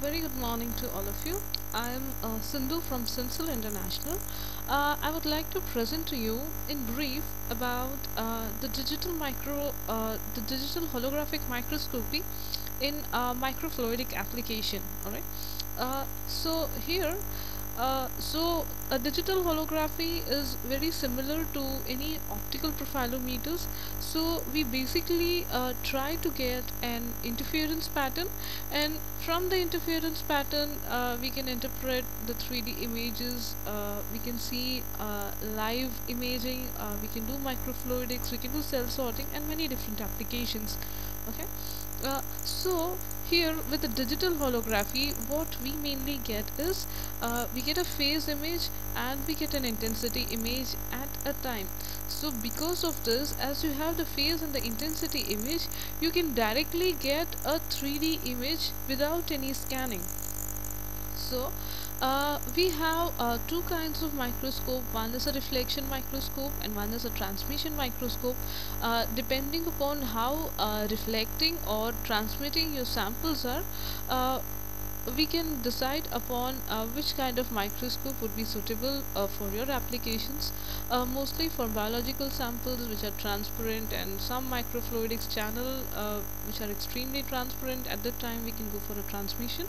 Very good morning to all of you. I am Sindhu from Sincil International. I would like to present to you in brief about the digital holographic microscopy in microfluidic application. All right. So here, a digital holography is very similar to any optical profilometers. So we basically try to get an interference pattern, and from the interference pattern we can interpret the 3D images. We can see live imaging. We can do microfluidics. We can do cell sorting and many different applications. Okay. So here with the digital holography, what we mainly get is we get a phase image and we get an intensity image at a time. So because of this, as you have the phase and the intensity image, you can directly get a 3D image without any scanning. So we have two kinds of microscope. One is a reflection microscope and one is a transmission microscope. Depending upon how reflecting or transmitting your samples are, we can decide upon which kind of microscope would be suitable for your applications. Mostly for biological samples which are transparent, and some microfluidics channel which are extremely transparent, at that time we can go for a transmission.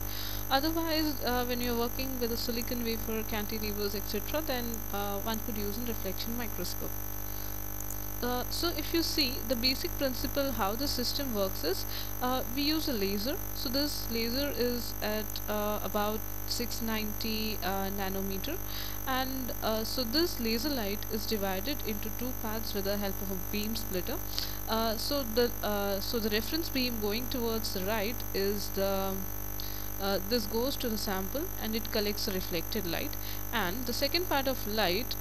Otherwise, when you're working with a silicon wafer, cantilevers, etc., then one could use a reflection microscope. So if you see the basic principle how the system works is, we use a laser. So this laser is at about 690 nanometer, and so this laser light is divided into two paths with the help of a beam splitter. So the reference beam going towards the right is the this goes to the sample and it collects a reflected light, and the second part of light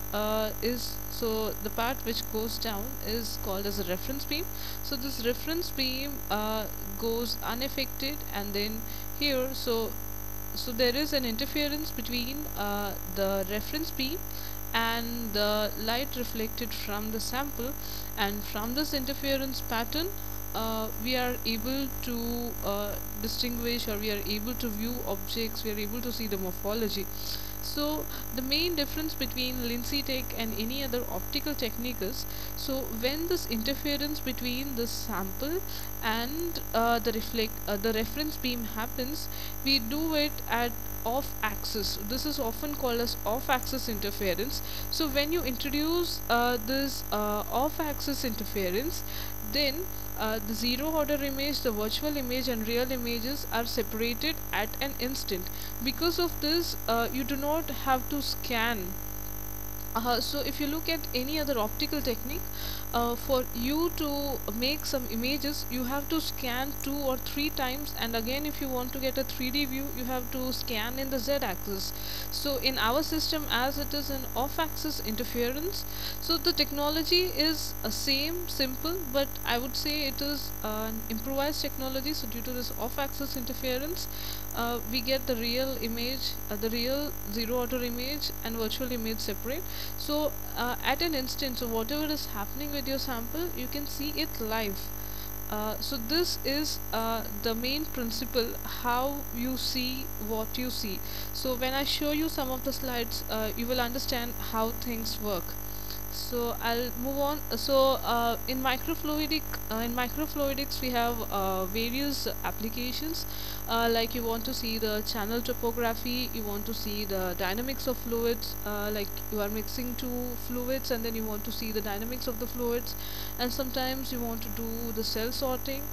is, so the part which goes down is called as a reference beam. So this reference beam goes unaffected, and then here, so there is an interference between the reference beam and the light reflected from the sample, and from this interference pattern we are able to distinguish, or we are able to view objects, we are able to see the morphology. So the main difference between Lindsay Tech and any other optical technique is, so when this interference between the sample and the reference beam happens, we do it at off axis. This is often called as off axis interference. So when you introduce this off axis interference, then the zero order image, the virtual image and real images are separated at an instant. Because of this, you do not have to scan. So if you look at any other optical technique, for you to make some images, you have to scan 2 or 3 times, and again if you want to get a 3D view, you have to scan in the z-axis. So in our system, as it is an off-axis interference, so the technology is same, simple, but I would say it is an improvised technology. So due to this off-axis interference, we get the real image, the real zero order image and virtual image separate. So at an instant, so whatever is happening with your sample, you can see it live. So this is the main principle how you see what you see. So when I show you some of the slides, you will understand how things work. So I'll move on. So in microfluidics we have various applications, like you want to see the channel topography, you want to see the dynamics of fluids, like you are mixing two fluids and then you want to see the dynamics of the fluids, and sometimes you want to do the cell sorting,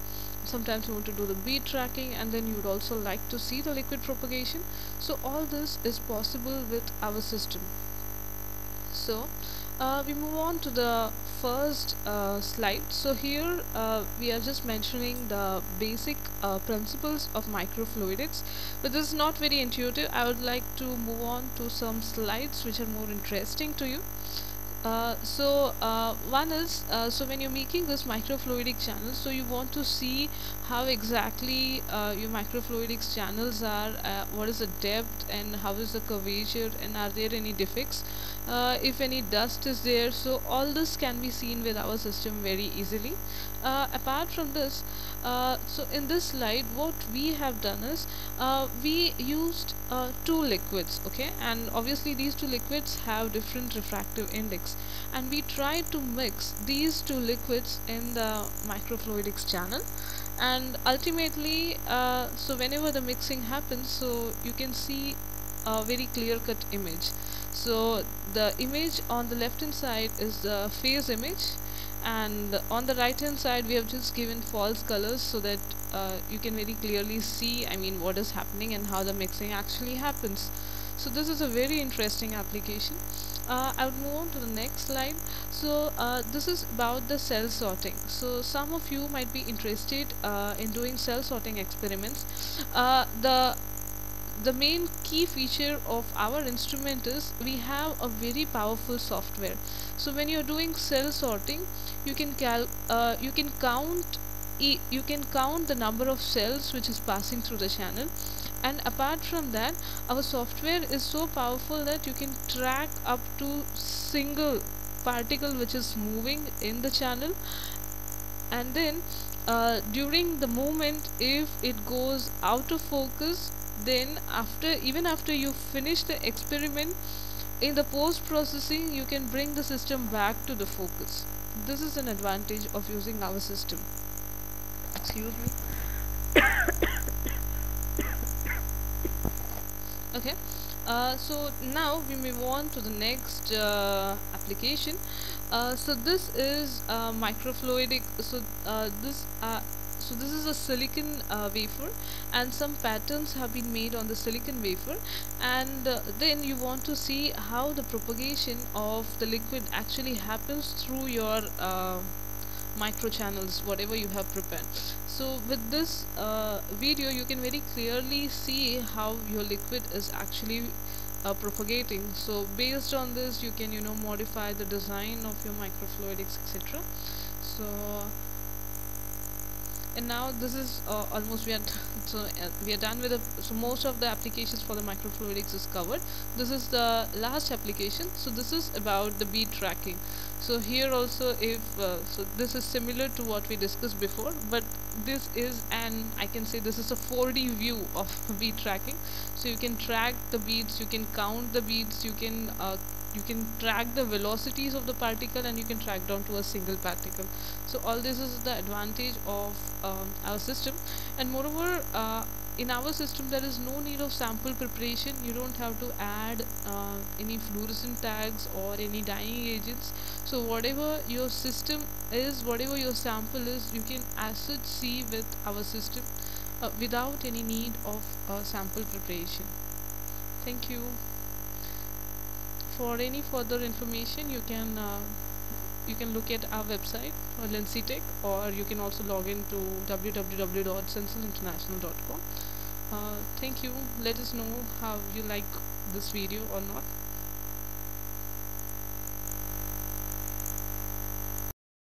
sometimes you want to do the bead tracking, and then you would also like to see the liquid propagation. So all this is possible with our system. So we move on to the first slide. So here we are just mentioning the basic principles of microfluidics, but this is not very intuitive. I would like to move on to some slides which are more interesting to you. One is, so when you're making this microfluidic channel, so you want to see how exactly your microfluidics channels are, what is the depth and how is the curvature, and are there any defects. if any dust is there. So all this can be seen with our system very easily. Apart from this, so in this slide what we have done is we used two liquids, okay, and obviously these two liquids have different refractive index, and we tried to mix these two liquids in the microfluidics channel. And ultimately, so whenever the mixing happens, so you can see a very clear cut image. So the image on the left hand side is the phase image, and on the right hand side we have just given false colors so that you can very clearly see, I mean, what is happening and how the mixing actually happens. So this is a very interesting application. I would move on to the next slide. So this is about the cell sorting. So some of you might be interested in doing cell sorting experiments. The main key feature of our instrument is we have a very powerful software. So when you're doing cell sorting, you can count the number of cells which is passing through the channel. And apart from that, our software is so powerful that you can track up to single particle which is moving in the channel. And then during the movement, if it goes out of focus, then even after you finish the experiment, in the post processing you can bring the system back to the focus. This is an advantage of using our system. Excuse me. Okay, so now we move on to the next application. So this is microfluidic. So this is a silicon wafer, and some patterns have been made on the silicon wafer, and then you want to see how the propagation of the liquid actually happens through your micro channels, whatever you have prepared. So with this video you can very clearly see how your liquid is actually propagating. So based on this you can modify the design of your microfluidics, etc. So, and now this is almost we are done with so most of the applications for the microfluidics is covered. This is the last application. So this is about the bead tracking. So here also, if so this is similar to what we discussed before, but this is I can say this is a 4D view of bead tracking. So you can track the beads, you can count the beads, you can track the velocities of the particle, and you can track down to a single particle. So all this is the advantage of our system. And moreover, in our system there is no need of sample preparation. You don't have to add any fluorescent tags or any dyeing agents. So whatever your system is, whatever your sample is, you can as such see with our system without any need of sample preparation. Thank you. For any further information, you can look at our website or LincyTech, or you can also log in to www.sensilinternational.com. Thank you. Let us know how you like this video or not.